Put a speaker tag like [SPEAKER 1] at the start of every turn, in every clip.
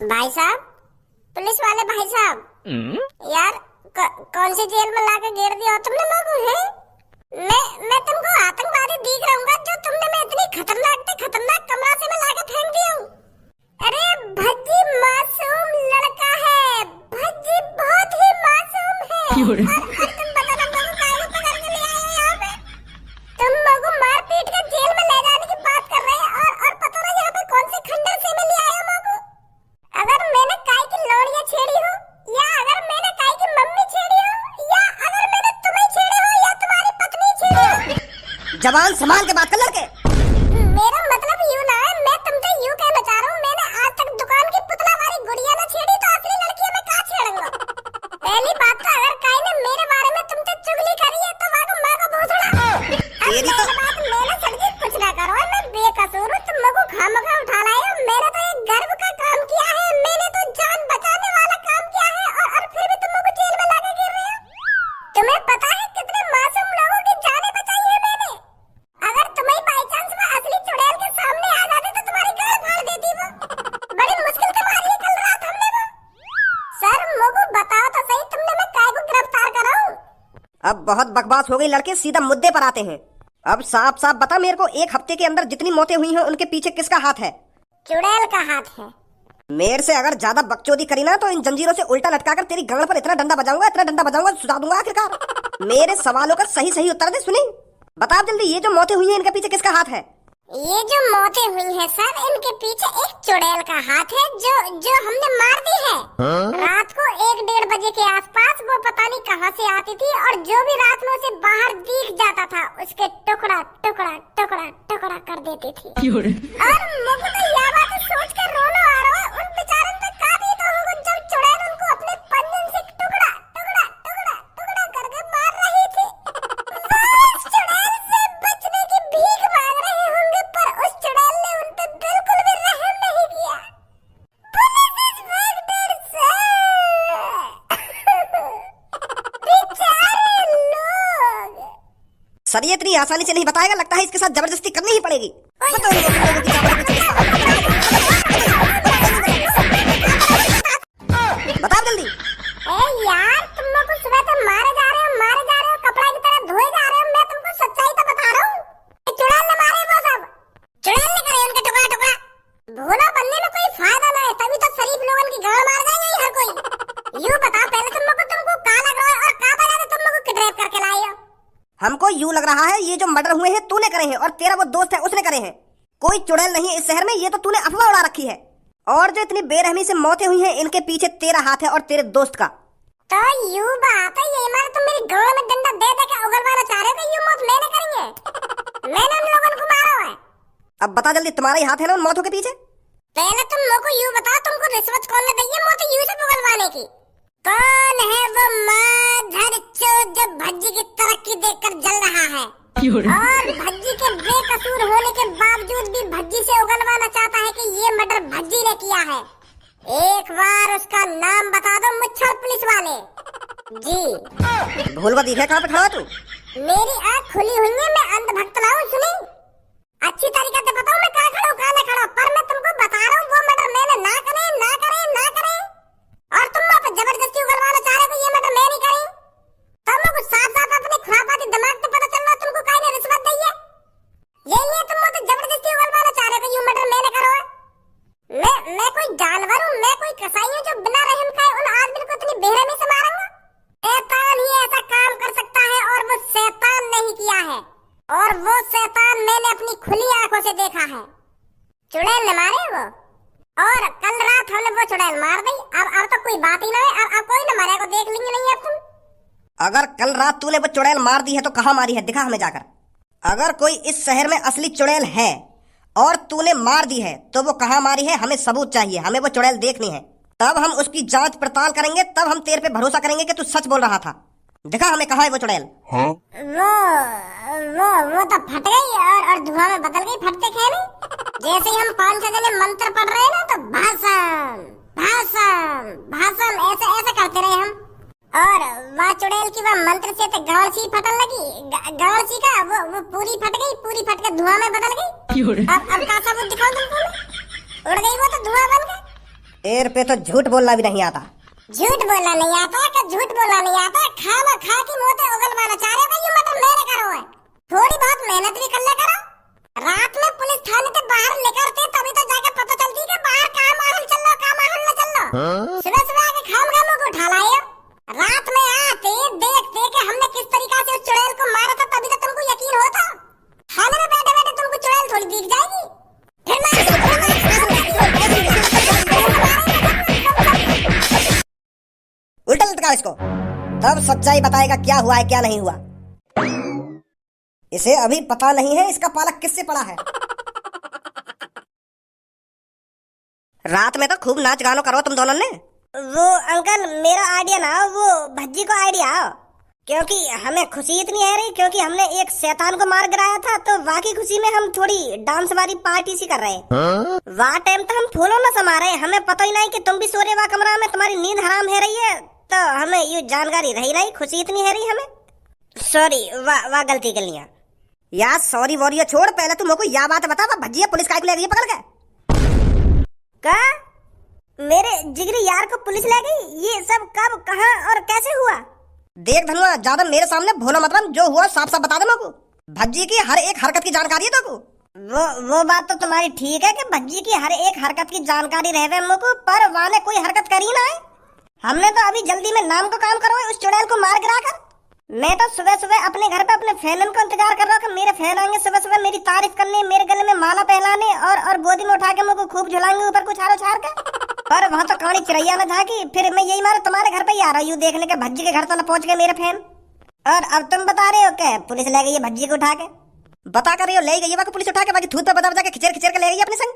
[SPEAKER 1] भाई साहब, पुलिस वाले भाई साहब, यार कौन सी जेल में लाके घेर दिया हो तुमने मेरे को? है मैं तुमको आतंकवादी दिख रहूंगा जो तुमने मैं इतनी खतरनाक कमरा से मैं लाके फेंक दिया हूँ। अरे भज्जी मासूम लड़का है, भज्जी बहुत ही मासूम है। और तुम पता ना मेरे को काहे पकड़ के ले आए हो यहाँ पे? तुम मेरे को मार पीट के जेल में ले जाने की बात कर रहे हैं और पता ना यहाँ पे कौन से खंडर से में ले आए हो मेरे को। अगर मैंने काय की लौड़ियां छेड़ी हो, या अगर मैंने काय की मम्मी छेड़ी हो, या अगर मैंने तुम्हें छेड़ी हो, या तुम्हारी पत्नी छेड़ी हो।
[SPEAKER 2] जवान संभाल के बात कर लड़के।
[SPEAKER 1] मेरा मतलब यूं ना है, मैं तुमसे यूं कहना चाह रहा हूँ, मैंने आज तक दुकान की पुतला वाली गुड़िया ना छेड़ी तो असली लड़की मैं कहाँ छेड़ूंगा? पहली बात तो अगर काय ने मेरे बारे में तुमसे चुगली करी है तो माँ को भूसड़ा। मैंने सब्जी कुछ ना करो, मैं बेकसूर हूँ, तुम मेरे को खामखा उठा लाए हो। मैंने तो एक गर्व का काम किया है, मैंने तो जान बचाने वाला काम किया है और फिर भी तुम मेरे को जेल में लाके गिर रहे हो। तुम्हें पता है कितने मासूम लोगों की जानें बचाई है मैंने? अगर तुम्हें बाय चांस में असली चुड़ैल के सामने आ जाते तो तुम्हारी गाल फाड़ देती वो। बड़ी मुश्किल से मारी है कल रात हमने वो। सर मेरे को बताओ तो सही, तुमने मैं काय को गिरफ्तार कराऊं?
[SPEAKER 2] अब बहुत बकवास हो गई लड़के, सीधा मुद्दे पर आते हैं। अब साफ साफ बता मेरे को, एक हफ्ते के अंदर जितनी मौतें हुई हैं उनके पीछे किसका हाथ है?
[SPEAKER 1] चुड़ैल का हाथ है।
[SPEAKER 2] मेरे से अगर ज्यादा बकचोदी करी ना तो इन जंजीरों से उल्टा लटकाकर तेरी गांड पर इतना डंडा बजाऊंगा सुझा दूंगा आखिरकार। मेरे सवालों का सही उत्तर दे। सुनी बता जल्दी, ये जो मौतें हुई हैं इनके पीछे किसका हाथ है?
[SPEAKER 1] ये जो मौतें हुई हैं सर, इनके पीछे एक चुड़ैल का हाथ है जो हमने मार दी है। रात को 1-1:30 बजे के आसपास वो पता नहीं कहां से आती थी और जो भी रात में उसे बाहर दिख जाता था उसके टुकड़ा कर देती थी। और मुझे तो यह बात सोच कर रोना आ रहा है, उन बेचारों पे काफी तो होगा जब चुड़ैल उनको अपने पंजन से टुकड़ा करके मार रही थी। उस चुड़ैल से बचने की भीख मांग रहे होंगे, पर उस चुड़ैल ने उन पे बिल्कुल भी रहम नहीं किया। पुलिस इंस्पेक्टर साहब, बेचारे लोग।
[SPEAKER 2] सर ये इतनी आसानी से नहीं बताएगा, लगता है इसके साथ जबरदस्ती करनी ही पड़ेगी। बता जल्दी।
[SPEAKER 1] यार तुम लोग सुबह से मारे जा रहे हो कपड़ा की तरह धोए जा रहे हो, मैं तुमको सच्चाई तो बता रहा हूँ। चुड़ैल ने मारे वो सब, चुड़ैल ने करे उनका टुकड़ा। भोला बनने में कोई फायदा ना है, तभी तो शरीफ लोगों की गाड़ मार जाएंगे हर कोई। यूं बता पहले तुमको कहाँ लग रहा है और कहाँ बजा के तुम लोग किडनैप करके लाए हो?
[SPEAKER 2] हमको यूं लग रहा है ये जो मर्डर हुए हैं तूने करे हैं और तेरा वो दोस्त है उसने करे हैं। कोई चुड़ैल नहीं है इस शहर में, ये तो तूने अफवाह उड़ा रखी है। और जो इतनी बेरहमी से मौतें हुई हैं इनके पीछे तेरा हाथ है और तेरे दोस्त का।
[SPEAKER 1] तो यूं बात है, ये मारे तुम मेरी गाड़ में डंडा दे के उगलवाना चाह रहे हो कि यूं मौत मैंने करी है? मैंने उन लोगों को मारा हुआ है।
[SPEAKER 2] अब बता जल्दी, तुम्हारा ही हाथ है ना उन मौतों के पीछे?
[SPEAKER 1] पहले तुम लोगों को यूं बताओ, तुमको रिश्वत कौन ने दी है मौत यूं से उगलवाने की? कौन है वो माधर चोद जो भज्जी की तरक्की देखकर जल रहा है और भज्जी के बेकसूर होने के बावजूद भी भज्जी से उगलवाना चाहता है कि ये मर्डर भज्जी ने किया है? एक बार उसका नाम बता दो मुच्छर पुलिस वाले जी।
[SPEAKER 2] भूलवा दिखे कहाँ पे खड़ा तू?
[SPEAKER 1] मेरी आँख खुली हुई है, मैं अंधभक्त ना हूँ। सुनी अच्छी तरीके से बताओ मैं कहाँ खड़ा हूँ कहाँ नहीं खड़ा, पर मैं तुमको बता रहा हूँ वो मर्डर मैंने ना करे और तुम वहाँ पे जबरदस्ती उगलवाना चाह रहे हो ये मर्डर मैं नहीं करी। तुम लोग साफ अपने खुरापाती दिमाग से पता चल रहा तुमको काहे ने रिश्वत दी है। यही है तुम मुझे जबरदस्ती उगलवाना चाह रहे हो ये मर्डर मैंने करो है। मैं कोई जानवर हूँ, मैं कोई कसाई हूँ जो बिना रहम खाए उन आदमी को इतनी बेरहमी से मारूंगा? शैतान ही ऐसा काम कर सकता है और वो शैतान नहीं किया है, और वो शैतान मैंने अपनी खुली आंखों से देखा है। चुड़ैल ने मारे वो, और कल रात हमने वो चुड़ैल मार दी। अब तो कोई बात ही ना है, अब कोई न मारे को देख लेंगे नहीं अब तुम।
[SPEAKER 2] अगर कल रात तूने वो चुड़ैल मार दी है तो कहाँ मारी है, दिखा हमें जाकर। अगर कोई इस शहर में असली चुड़ैल है और तूने मार दी है तो वो कहाँ मारी है, हमें सबूत चाहिए, हमें वो चुड़ैल देखनी है। तब हम उसकी जांच पड़ताल करेंगे, तब हम तेरे पे भरोसा करेंगे कि तू सच बोल रहा था। दिखा हमें कहाँ है वो चुड़ैल।
[SPEAKER 1] हाँ? वो तो फट गई और धुआं में बदल गई फटते खेने। जैसे ही हम 5-6 जने मंत्र पढ़ रहे हैं ना तो भाषण ऐसे करते रहे हम, और वह चुड़ैल की वह मंत्र से तो गाँव सी फटन लगी, गाँव सी का वो पूरी फट गई, पूरी फट के धुआं में बदल गई। अब का सबूत दिखाऊं तुमको? उड़ गई वो तो धुआं बन गई।
[SPEAKER 2] शेर पे तो झूठ बोलना भी नहीं आता।
[SPEAKER 1] झूठ बोलना नहीं आता कि झूठ बोलना नहीं आता, खाना खा की मोते उगलवाना चाह रहे हो, ये मटर मेरे करो है। थोड़ी बहुत मेहनत भी कर ले करो। रात में पुलिस थाने से बाहर लेकर थे तभी तो जाके पता चलती कि बाहर का माहौल चल लो, का माहौल न चल लो। सुबह सुबह आके खाम खामों को उठा लाए हो। रात में आते देखते कि हमने किस तरीका से उस चुड़ैल को मारा था तभी तो तुमको यकीन होता। थाने में बैठे बैठे तुमको चुड़ैल थोड़ी दिख जाएगी।
[SPEAKER 2] उल्टा लटका इसको, तब सच्चाई बताएगा क्या हुआ है क्या नहीं हुआ। इसे अभी पता नहीं है इसका पालक किससे पड़ा है। रात में तो खूब नाच गानो करो तुम दोनों ने।
[SPEAKER 1] वो अंकल मेरा आइडिया ना, वो भज्जी को आइडिया, क्योंकि हमें खुशी इतनी है रही क्योंकि हमने एक शैतान को मार गिराया था, तो वाकई खुशी में हम थोड़ी डांस वाली पार्टी सी कर रहे हैं। वहाँ टाइम तो हम फूलों न समा रहे, हमें पता ही नहीं कि तुम भी सो रहे वहाँ कमरा में, तुम्हारी नींद हराम है रही है, तो हमें ये जानकारी रही नहीं, खुशी इतनी है रही हमें। सॉरी, वाह गलती कर लिया
[SPEAKER 2] यार। सॉरी वॉरी छोड़, पहले तुम लोग को यह बात बता, भज्जिया पुलिस काय को ले गई पकड़ के?
[SPEAKER 1] का मेरे जिगरी यार को पुलिस ले गई? ये सब कब, कहाँ और कैसे हुआ?
[SPEAKER 2] देख धनुआ, ज्यादा मेरे सामने भोला मतलब, जो हुआ साफ साफ बता दे मेरे को। भज्जी की हर एक हरकत की जानकारी है तेरे को।
[SPEAKER 1] वो बात तो तुम्हारी ठीक है कि भज्जी की हर एक हरकत की जानकारी रहे हम लोग को, पर वहाँ ने कोई हरकत करी ना है। हमने तो अभी जल्दी में नाम को काम करो उस चुड़ैल को मार गिरा कर। मैं तो सुबह सुबह अपने घर पे अपने फैन को इंतजार कर रहा हूँ कि मेरे फैन आएंगे सुबह सुबह मेरी तारीफ करने, मेरे गले में माला पहनाने और गोदी में उठा के मुझको खूब झुलाएंगे ऊपर कुछ हारो छाड़ के। पर वहाँ तो कहानी चिड़ैया न झाकी, फिर मैं यही मारा तुम्हारे घर पे ही आ रहा हूँ देखने के भज्जी के घर तो न पहुँच गए मेरे फैन। और अब तुम बता रहे हो क्या पुलिस ले गई है भज्जी को उठा के?
[SPEAKER 2] बता कर रही हो ले गई है पुलिस उठा के, बाकी थूत पे बता बता के खिचर खिचर के ले गई अपने संग।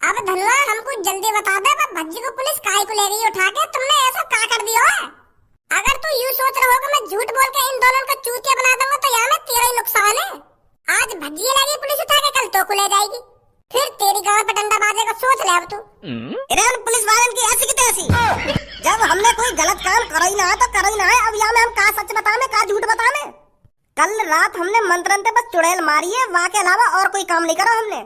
[SPEAKER 1] अब धनवा हमको जल्दी बता दे, भज्जी को पुलिस काहे को ले गई उठा के? तुमने ऐसा क्या कर दिया है? अगर तू यूं सोच रहा होगा मैं झूठ बोल के इन दोनों का चूतिया बना दूंगा तो यहाँ में तेरा ही नुकसान है। आज भज्जी लेगी पुलिस उठा के, कल तो को ले जाएगी, फिर तेरी गांव पे डंडा बाजेगा, सोच ले अब तू। इधर पुलिस वाले की ऐसी की तैसी, जब हमने कोई गलत काम करो ही ना है तो करो ही ना है। अब यहाँ में हम का सच बताने का झूठ बताने? कल रात हमने मंत्रन से बस चुड़ैल मारी है, वहाँ के अलावा और कोई काम नहीं करा हमने।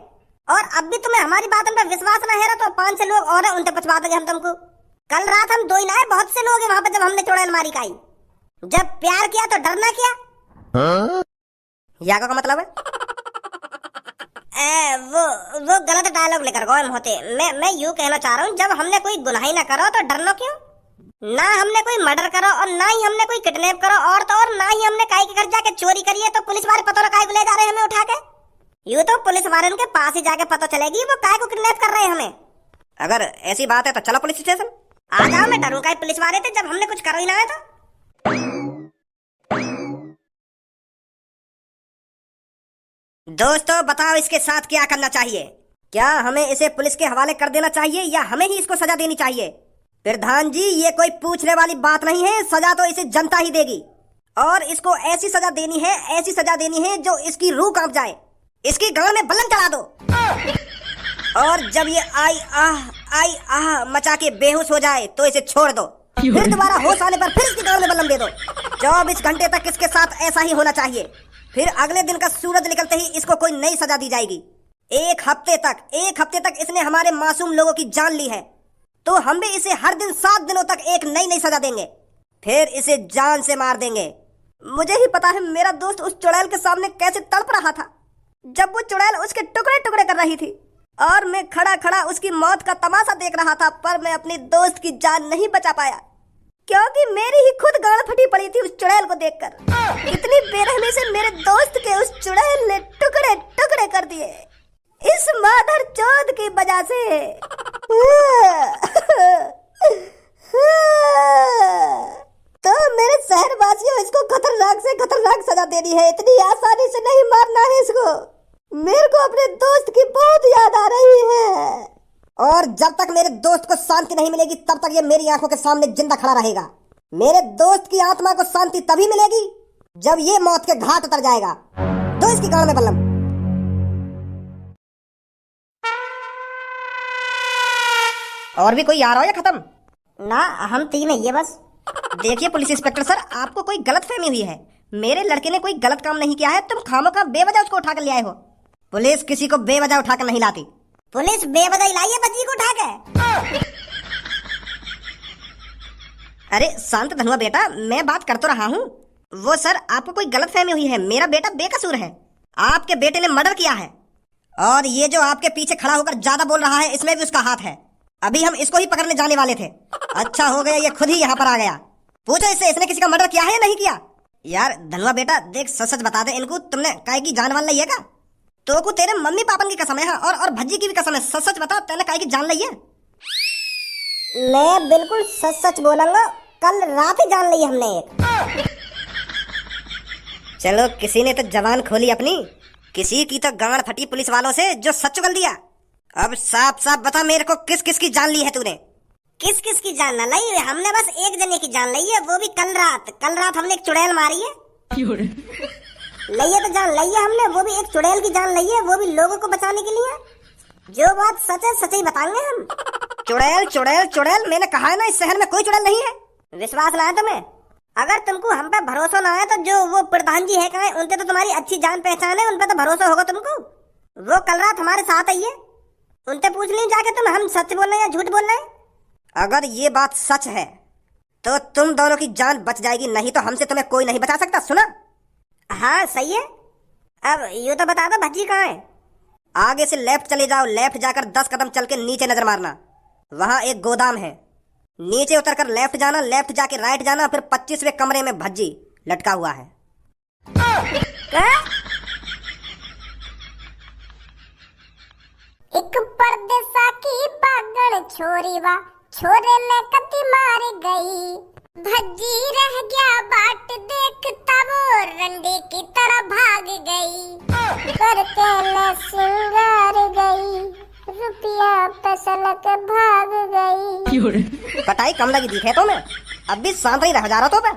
[SPEAKER 1] और अब भी तुम्हें हमारी बात पर विश्वास न है तो 5 लोग और उनसे पूछवा देंगे हम तुमको। कल रात हम 2 ही ना है, बहुत से लोग हैं वहाँ पे जब हमने चुड़ैल मारी काई। जब प्यार किया तो डरना किया।
[SPEAKER 2] या का मतलब है?
[SPEAKER 1] वो गलत डायलॉग लेकर गए हम होते। मैं यूँ कहना चाह रहा हूँ, जब हमने कोई गुनाह ही ना करो तो डरना क्यों? ना हमने कोई मर्डर करो और ना ही हमने कोई किडनैप करो और ना ही हमने काई के घर जाके चोरी करी है, तो पुलिस वाले पता ना काई को ले जा रहे हैं हमें उठा के। यूँ तो पुलिस वाले के पास ही जाके पता चलेगी वो काय को किडनैप कर रहे हैं हमें।
[SPEAKER 2] अगर ऐसी बात है तो चलो पुलिस स्टेशन।
[SPEAKER 1] आ जाओ, मैं डरूं का पुलिस वाले थे जब हमने कुछ करो ही ना है तो।
[SPEAKER 2] दोस्तों बताओ इसके साथ क्या करना चाहिए? क्या हमें इसे पुलिस के हवाले कर देना चाहिए या हमें ही इसको सजा देनी चाहिए? प्रधान जी, ये कोई पूछने वाली बात नहीं है, सजा तो इसे जनता ही देगी। और इसको ऐसी सजा देनी है, ऐसी सजा देनी है जो इसकी रूह कांप जाए। इसकी गांव में बल्लन चढ़ा दो और जब ये आई आह मचा के बेहोश हो जाए तो इसे छोड़ दो। फिर दोबारा होश आने पर फिर इसकी गांव में बल्लम दे दो। 24 घंटे तक इसके साथ ऐसा ही होना चाहिए। फिर अगले दिन का सूरज निकलते ही इसको कोई नई सजा दी जाएगी। 1 हफ्ते तक इसने हमारे मासूम लोगों की जान ली है, तो हम भी इसे हर दिन 7 दिनों तक एक नई सजा देंगे, फिर इसे जान से मार देंगे। मुझे ही पता है मेरा दोस्त उस चुड़ैल के सामने कैसे तड़प रहा था जब वो चुड़ैल उसके टुकड़े टुकड़े कर रही थी, और मैं खड़ा खड़ा उसकी मौत का तमाशा देख रहा था। पर मैं अपनी दोस्त की जान नहीं बचा पाया क्योंकि मेरी ही खुद गाड़ फटी पड़ी थी उस चुड़ैल को देखकर। इतनी बेरहमी से मेरे दोस्त के उस चुड़ैल ने टुकड़े टुकड़े कर दिए इस माधर चौथ की वजह से। तो मेरे शहरवासियों, इसको खतरनाक से खतरनाक सजा देनी है, इतनी आसानी से नहीं मारना है इसको। मेरे को अपने दोस्त की बहुत याद आ रही है, और जब तक मेरे दोस्त को शांति नहीं मिलेगी तब तक ये मेरी आंखों के सामने जिंदा खड़ा रहेगा। मेरे दोस्त की आत्मा को शांति तभी मिलेगी जब ये मौत के घाट उतर जाएगा। तो इसकी गाड़ में बल्लम। और भी कोई आ रहा हो या खत्म?
[SPEAKER 1] ना, हम 3 ही है बस।
[SPEAKER 2] देखिए पुलिस इंस्पेक्टर सर, आपको कोई गलतफहमी हुई है। मेरे लड़के ने कोई गलत काम नहीं किया है, तुम खामोखा बेवजह उसको उठा कर ले आए हो। पुलिस किसी को बेवजह उठा कर नहीं लाती।
[SPEAKER 1] पुलिस बेवजह लाई है बच्ची को उठा के।
[SPEAKER 2] अरे शांत धनुआ बेटा, मैं बात कर तो रहा हूँ। वो सर, आपको कोई गलतफहमी हुई है। मेरा बेटा बेकसूर है। आपके बेटे ने मर्डर किया है। और ये जो आपके पीछे खड़ा होकर ज्यादा बोल रहा है, इसमें भी उसका हाथ है। अभी हम इसको ही पकड़ने जाने वाले थे। अच्छा हो गया ये खुद ही यहाँ पर आ गया। पूछो इससे, इसने किसी का मर्डर किया है या नहीं किया। यार धनुआ बेटा देख, सच सच बता दे इनको, तुमने काय की जान वान ली है का? तो को तेरे मम्मी पापन की कसम है और भज्जी की भी कसम है। सच सच बता, तेने काय की जान ली है? मैं बिल्कुल सच सच बोलूंगा, कल रात ही जान ली हमने एक। चलो किसी ने तो जबान खोली अपनी, किसी की तो गांड फटी पुलिस वालों से जो सच चुगल दिया। अब साफ साफ बता मेरे को, किस किस की जान ली है तूने? किस किस की जान ना ली? हमने बस एक जने की जान ली है, वो भी कल रात हमने एक चुड़ैल मारी है। लइए तो जान लइए हमने, वो भी एक चुड़ैल की जान लइए, वो भी लोगों को बचाने के लिए। जो बात सच है सच ही बताएंगे हम। चुड़ैल चुड़ैल चुड़ैल, मैंने कहा है ना इस शहर में कोई चुड़ैल नहीं है। विश्वास ना है तुम्हें? अगर तुमको हम पे भरोसा ना है तो जो वो प्रधान जी है कहाँ, उनसे तो तुम्हारी अच्छी जान पहचान है, उन पे तो भरोसा होगा तुमको। वो कल रात हमारे साथ आई है, उनसे पूछ ली जाके तुम हम सच बोल रहे हैं या झूठ बोल रहे हैं। अगर ये बात सच है तो तुम दोनों की जान बच जाएगी, नहीं तो हमसे तुम्हें कोई नहीं बचा सकता। सुना? हाँ सही है। अब यूँ तो बता दो भज्जी कहाँ है? आगे से लेफ्ट चले जाओ, लेफ्ट जाकर 10 कदम चल के नीचे नजर मारना, वहां एक गोदाम है। नीचे उतरकर लेफ्ट जाना, लेफ्ट जाके राइट जाना, फिर 25वें कमरे में भज्जी लटका हुआ है। क्या?
[SPEAKER 1] एक परदेसा की बागड़ छोरी वा, छोरे ने कति मार गई। भज्जी रह गया बाट देखता, वो रंडे की तरह भाग गई। करके ले सिंगार गई, रुपया पसलक भाग गई।
[SPEAKER 2] पटाई कम लगी दिखे तो मैं, अब भी शांत ही रह जा रहा तो मैं।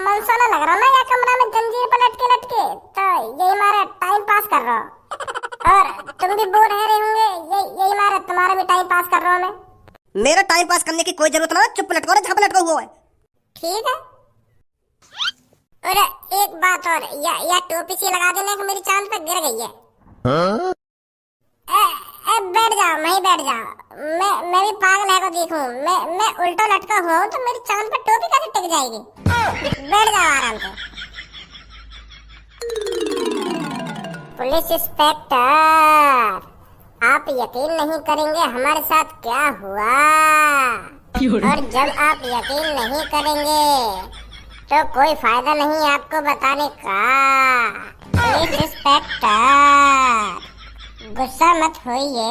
[SPEAKER 1] मनसाना लग रहा ना या कमरा में जंजीर पर लटके लटके, तो यही मारा टाइम पास कर रहा हूँ। और तुम भी बोर रह रहे होंगे, यही मारा तुम्हारा भी टाइम पास कर रहा हूँ मैं।
[SPEAKER 2] मेरा टाइम पास करने की कोई जरूरत ना, चुप लटको रे, जहाँ पे लटका हुआ है।
[SPEAKER 1] ठीक है। और एक बात और, या टोपी सी लगा देना कि मेरी चांद पे गिर गई है। हाँ? बैठ जाओ, मैं ही बैठ जाओ। मैं भी पागल है को देखूं, मैं उल्टा लटका हुआ हूं तो मेरी चांद पे टोपी कैसे टिक जाएगी? बैठ जाओ आराम से। पुलिस इंस्पेक्टर, आप यकीन नहीं करेंगे हमारे साथ क्या हुआ। और जब आप यकीन नहीं करेंगे तो कोई फायदा नहीं आपको बताने का। पुलिस इंस्पेक्टर गुस्सा मत होइए,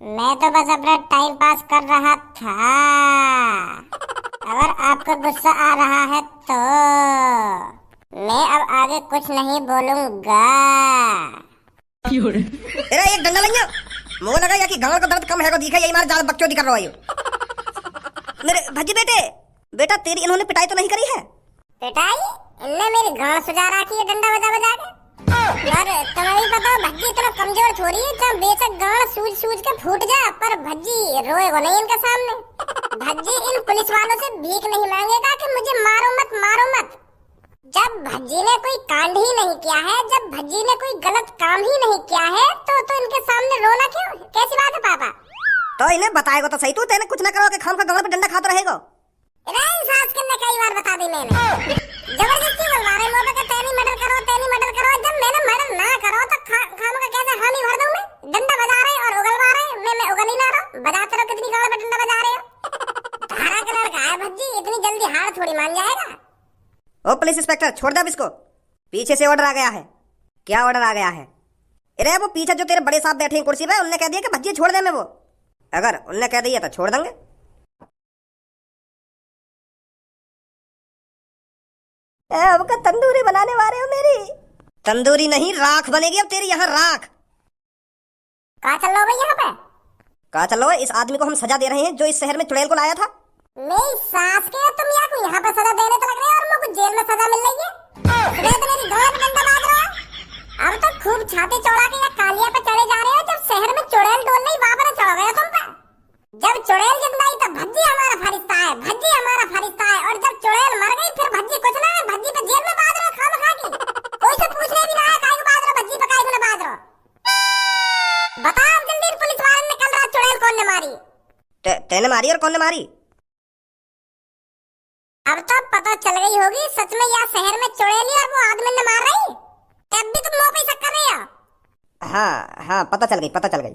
[SPEAKER 1] मैं तो बस अपना टाइम पास कर रहा था। अगर आपको गुस्सा आ रहा है तो मैं अब आगे कुछ नहीं बोलूंगा।
[SPEAKER 2] तेरा एक डंडा लगे मुंह लगा या कि गांव का दर्द कम है को दिखा, यही मारे ज्यादा बकचोदी कर रहा है। मेरे भज्जी बेटा तेरी इन्होंने पिटाई तो नहीं करी है?
[SPEAKER 1] पिटाई? इनने मेरी गांड सुजा रखी है डंडा बजा बजा के। और तुम्हें भी पता, भज्जी इतना कमजोर थोड़ी है, जब बेशक गांड सूज के फूट जाए पर भज्जी रोएगा नहीं इनके सामने। भज्जी इन पुलिस वालों से भीख नहीं मांगेगा कि मुझे मारो मत। जब भज्जी ने कोई कांड ही नहीं किया है, जब भज्जी ने कोई गलत काम ही नहीं किया है, तो इनके सामने रोना क्यों? कैसी बात है पापा?
[SPEAKER 2] तो इन्हें बताएगा तो सही, तू तेने कुछ ना करो कि खाम का गांव पे डंडा खाता रहेगा।
[SPEAKER 1] सास करने कई बार बता दी मैंने, जबरदस्ती बोलवा रहे लोगों के तेनी मर्डर करो। जब मैंने मर्डर ना करो तो खाम का कैसे हामी भर दूं मैं? डंडा बजा रहे और उगलवा रहे, मैं उगल ही ना रहा। बजाते रहो, कितनी गांव पे डंडा बजा रहे हो। धारा का लड़का है भज्जी, इतनी जल्दी हार थोड़ी मान जाएगा।
[SPEAKER 2] ओ पुलिस इंस्पेक्टर, छोड़ दे अब इसको। पीछे से ऑर्डर आ गया है। क्या ऑर्डर आ गया है? अरे वो पीछे जो तेरे बड़े साहब बैठे हैं कुर्सी पे, उनने कह दिया कि भज्जी छोड़ दे। मैं वो अगर उनने कह दिया तो छोड़ देंगे। अब का तंदूरी बनाने वाले हो मेरी? तंदूरी नहीं, राख बनेगी अब तेरी यहाँ, राख।
[SPEAKER 1] कहाँ चल रहे हो भाई यहाँ पे?
[SPEAKER 2] कहाँ चल रहे हो? इस आदमी को हम सजा दे रहे हैं जो इस शहर में चुड़ैल को लाया था।
[SPEAKER 1] मेरी सास के तुम यहाँ पे सजा देने तो लग रहे हो और मुझे जेल में सजा मिल रही है। तो मेरी गांड पे डंडा मार रहा है। अब तो खूब छाती चौड़ा के या कालिया पे चढ़े जा रहे हो। जब शहर में चुड़ैल डोल नहीं, वहाँ पर चढ़ गए तुम पे। जब चुड़ैल जिंदा आई तो भज्जी हमारा फरिश्ता है, और जब चुड़ैल मर गई फिर भज्जी कुछ ना है। भज्जी पे जेल में बांध रहे हो खामखा की। कोई से पूछने भी ना है काहे को बांध रहे हो भज्जी पे, काहे को ना बांध रहे हो? बताओ जल्दी, पुलिस वाले ने कल रात चुड़ैल कौन ने मारी?
[SPEAKER 2] तेने मारी और कौन ने मारी? हाँ पता चल गई।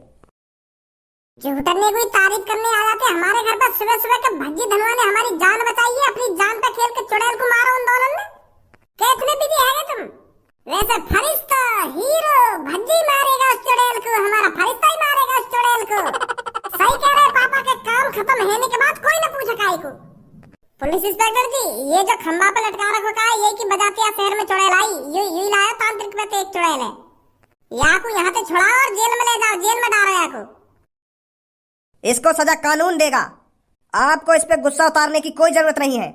[SPEAKER 1] झूठने कोई तारीफ करने आ जाते हमारे घर पर सुबह सुबह के भज्जी धनवा ने हमारी जान बचाई है, अपनी जान पे खेल के चुड़ैल को मारो उन दोनों ने। कितने बिजी है तुम? वैसे फरिश्ता हीरो भज्जी मारेगा उस चुड़ैल को, हमारा फरिश्ता ही मारेगा उस चुड़ैल को। सही कह रहे पापा के काम खत्म होने के बाद कोई न पूछे काहे को। पुलिस इंस्पेक्टर जी, ये जो खंबा पे लटका रखा है ये की बजातिया शहर में चुड़ैल आई, यू लाया तांत्रिक पे एक चुड़ैल है। या को यहाँ से छुड़ाओ और जेल में ले जाओ, जेल में डालो या को।
[SPEAKER 2] इसको सजा कानून देगा, आपको इस पे गुस्सा उतारने की कोई जरूरत नहीं है।